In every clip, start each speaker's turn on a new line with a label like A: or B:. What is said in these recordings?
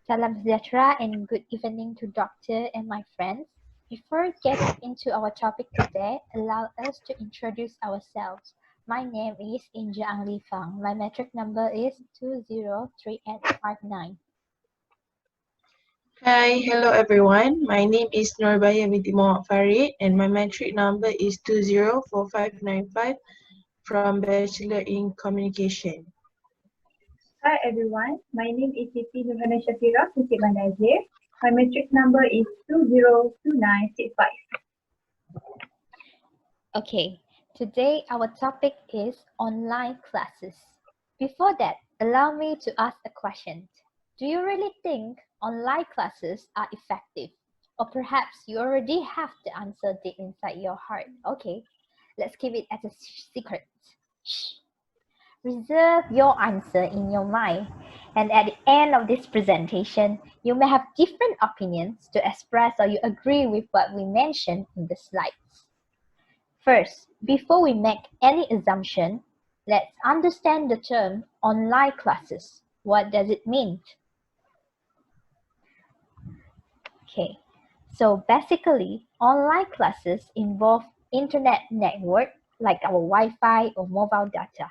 A: Salam sejahtera and good evening to Doctor and my friends. Before getting into our topic today, allow us to introduce ourselves. My name is Ang Li Fang. My metric number is 203859.
B: Hi, hello everyone. My name is Nur Bahiyah binti Mohd Farit and my metric number is 204595 from Bachelor in Communication.
C: Hi everyone, my name is Siti Nurhana Shafirah from Nazir. My metric number is 202965.
A: Okay, today our topic is online classes. Before that, allow me to ask a question. Do you really think online classes are effective? Or perhaps you already have the answer deep inside your heart. Okay, let's keep it as a secret. Shh. Reserve your answer in your mind. And at the end of this presentation, you may have different opinions to express or you agree with what we mentioned in the slides. First, before we make any assumption, let's understand the term online classes. What does it mean? Okay, so basically, online classes involve internet network like our Wi-Fi or mobile data.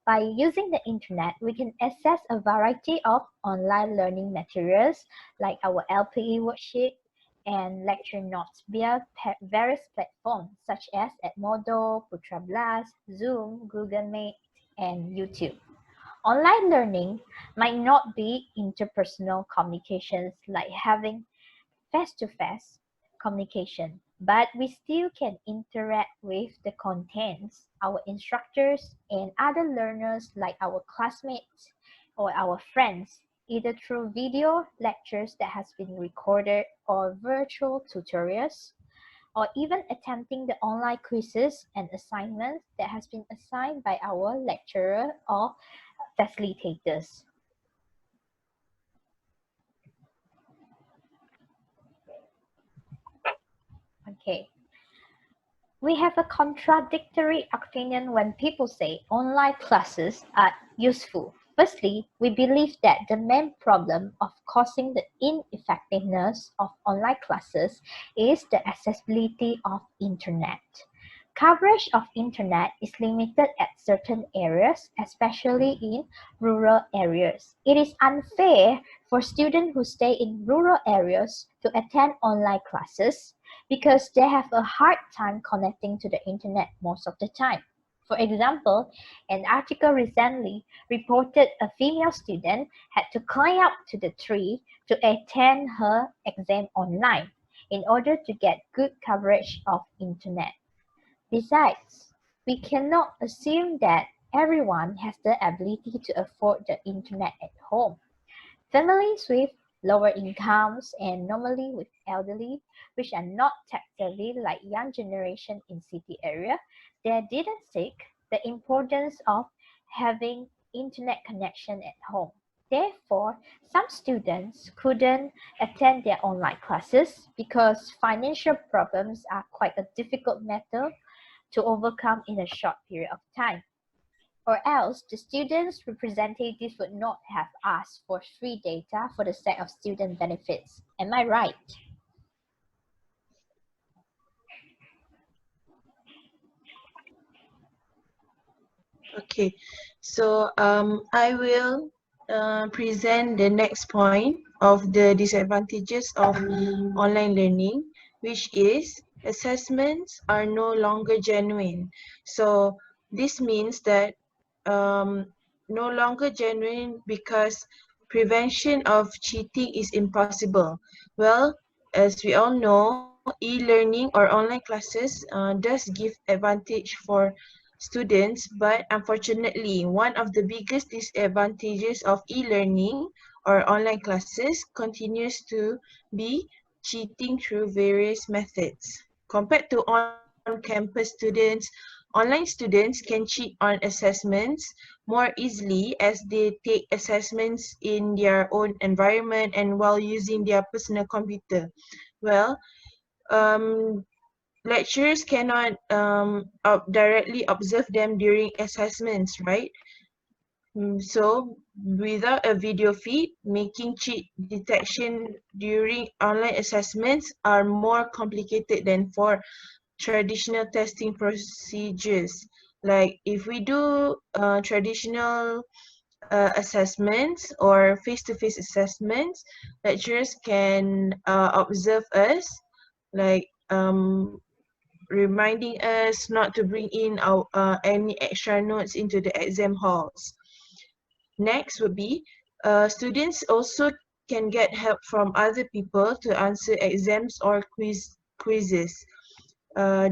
A: By using the internet, we can access a variety of online learning materials like our LPE worksheet and lecture notes via various platforms such as Edmodo, Putra Blast, Zoom, Google Meet, and YouTube. Online learning might not be interpersonal communications like having face-to-face communication, but we still can interact with the contents, our instructors, and other learners like our classmates or our friends, either through video lectures that has been recorded or virtual tutorials, or even attempting the online quizzes and assignments that has been assigned by our lecturer or facilitators. Okay. We have a contradictory opinion when people say online classes are useful. Firstly, we believe that the main problem of causing the ineffectiveness of online classes is the accessibility of internet. Coverage of internet is limited at certain areas, especially in rural areas. It is unfair for students who stay in rural areas to attend online classes because they have a hard time connecting to the internet most of the time. For example, an article recently reported a female student had to climb up to the tree to attend her exam online in order to get good coverage of internet. Besides, we cannot assume that everyone has the ability to afford the internet at home. Families with lower incomes and normally with elderly, which are not tech-savvy like young generation in city area, they didn't seek the importance of having internet connection at home. Therefore, some students couldn't attend their online classes because financial problems are quite a difficult matter to overcome in a short period of time. Or else, the students' representatives would not have asked for free data for the sake of student benefits. Am I right?
B: Okay, so I will present the next point of the disadvantages of online learning, which is assessments are no longer genuine. So this means that no longer genuine because prevention of cheating is impossible. Well, as we all know, e-learning or online classes does give advantage for students, but unfortunately, one of the biggest disadvantages of e-learning or online classes continues to be cheating through various methods. Compared to on-campus students, online students can cheat on assessments more easily as they take assessments in their own environment and while using their personal computer. Well, um, lecturers cannot directly observe them during assessments, right? So, without a video feed, making cheat detection during online assessments are more complicated than for traditional testing procedures. Like if we do traditional assessments or face-to-face assessments, lecturers can observe us, like reminding us not to bring in our any extra notes into the exam halls. Next would be students also can get help from other people to answer exams or quizzes.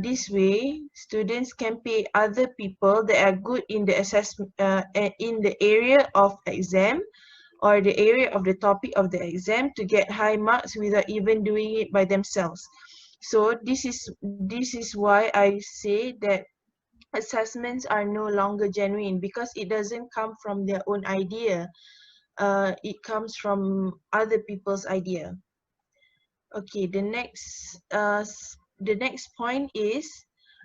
B: This way, students can pay other people that are good in the assessment in the area of exam or the area of the topic of the exam to get high marks without even doing it by themselves. So this is why I say that assessments are no longer genuine, because it doesn't come from their own idea. It comes from other people's idea. Okay, the next point is,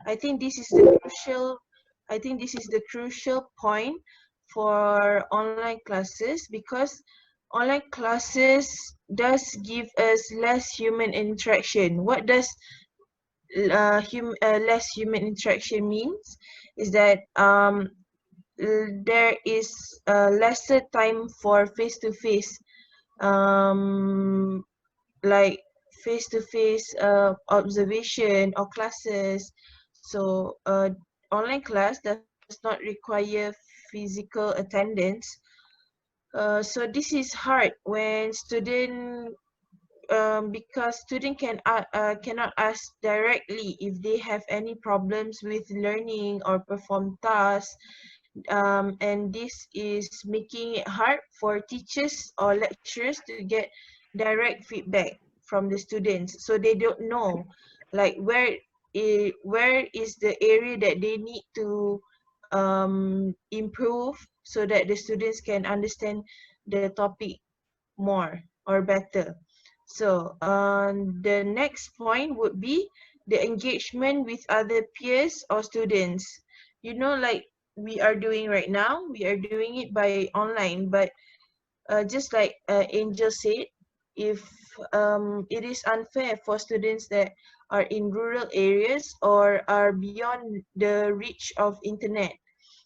B: I think this is the crucial point for online classes, because online classes does give us less human interaction. What does less human interaction means? Is that there is lesser time for face-to-face, like face-to-face observation or classes. So online class does not require physical attendance. So this is hard when student, because student cannot ask directly if they have any problems with learning or perform tasks, and this is making it hard for teachers or lecturers to get direct feedback from the students. So they don't know, like where is the area that they need to improve, so that the students can understand the topic more or better. So the next point would be the engagement with other peers or students. You know, like we are doing right now, we are doing it by online, but just like Angel said, if it is unfair for students that are in rural areas or are beyond the reach of internet,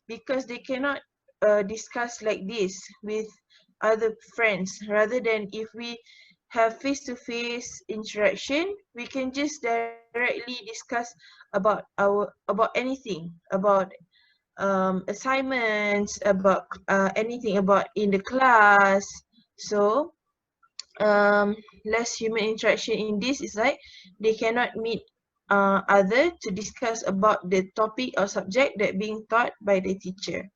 B: because they cannot discuss like this with other friends. Rather than if we have face-to-face interaction, we can just directly discuss about anything, about assignments, about anything about in the class. So less human interaction in this is like they cannot meet other to discuss about the topic or subject that being taught by the teacher.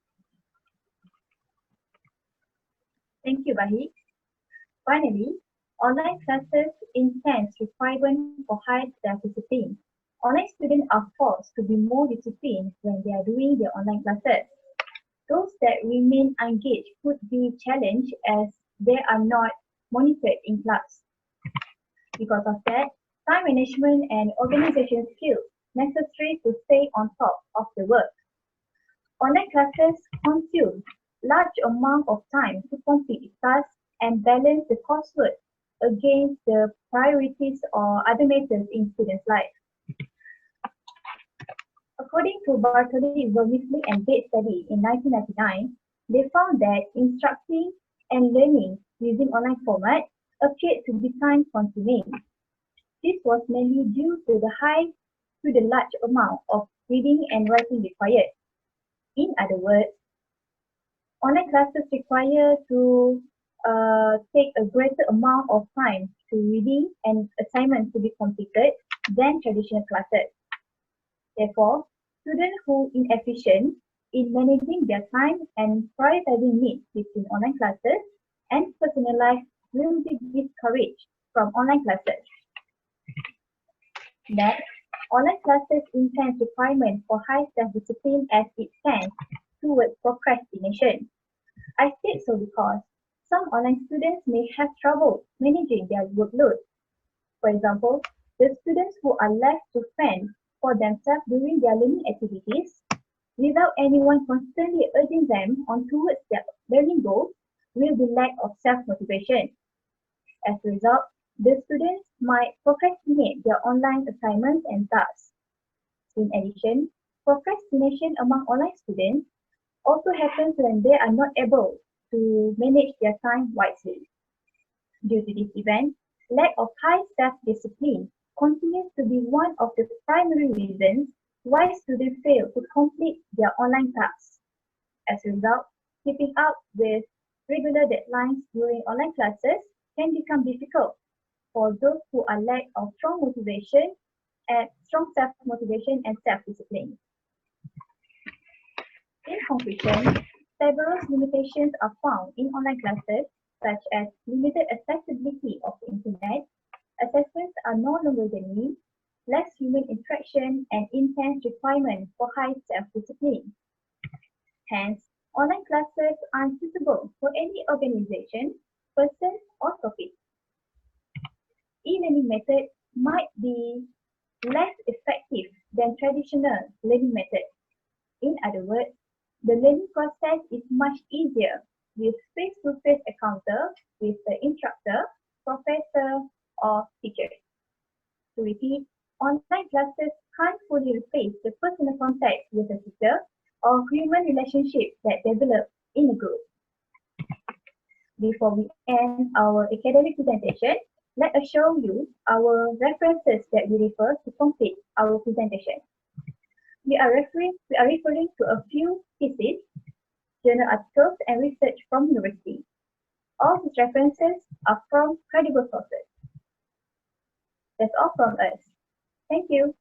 C: Thank you, Bahi. Finally, online classes intense requirement for high self-discipline. Online students are forced to be more disciplined when they are doing their online classes. Those that remain engaged could be challenged as they are not monitored in class. Because of that, time management and organization skills necessary to stay on top of the work. Online classes consume large amount of time to complete tasks and balance the coursework against the priorities or other matters in students' life. According to Bartoli, Vermisley and Bates study in 1999, they found that instructing and learning using online format appeared to be time consuming. This was mainly due to the large amount of reading and writing required. In other words, online classes require to take a greater amount of time to reading and assignments to be completed than traditional classes. Therefore, students who are inefficient in managing their time and prioritizing needs between online classes and personal life will be discouraged from online classes. Next, online classes intense requirement for high self-discipline as it tends towards procrastination. I state so because some online students may have trouble managing their workload. For example, the students who are left to fend for themselves during their learning activities without anyone constantly urging them on towards their learning goals, will be lack of self-motivation. As a result, the students might procrastinate their online assignments and tasks. In addition, procrastination among online students also happens when they are not able to manage their time wisely. Due to this event, lack of high self-discipline continues to be one of the primary reasons why students fail to complete their online tasks. As a result, keeping up with regular deadlines during online classes can become difficult for those who are lack of strong motivation and strong self-motivation and self-discipline. In conclusion, several limitations are found in online classes, such as limited accessibility of the internet, assessments are no longer genuine, less human interaction, and intense requirement for high self-discipline. Hence, online classes are unsuitable for any organization, person, or topic. E-learning method might be less effective than traditional learning methods. In other words, the learning process is much easier with face-to-face encounter with the instructor, professor, or teacher. To repeat, online classes can't fully replace the personal contact with the teacher or human relationship that develop in a group. Before we end our academic presentation, let us show you our references that we refer to complete our presentation. We are referring to a few theses, journal articles, and research from university. All these references are from credible sources. That's all from us. Thank you.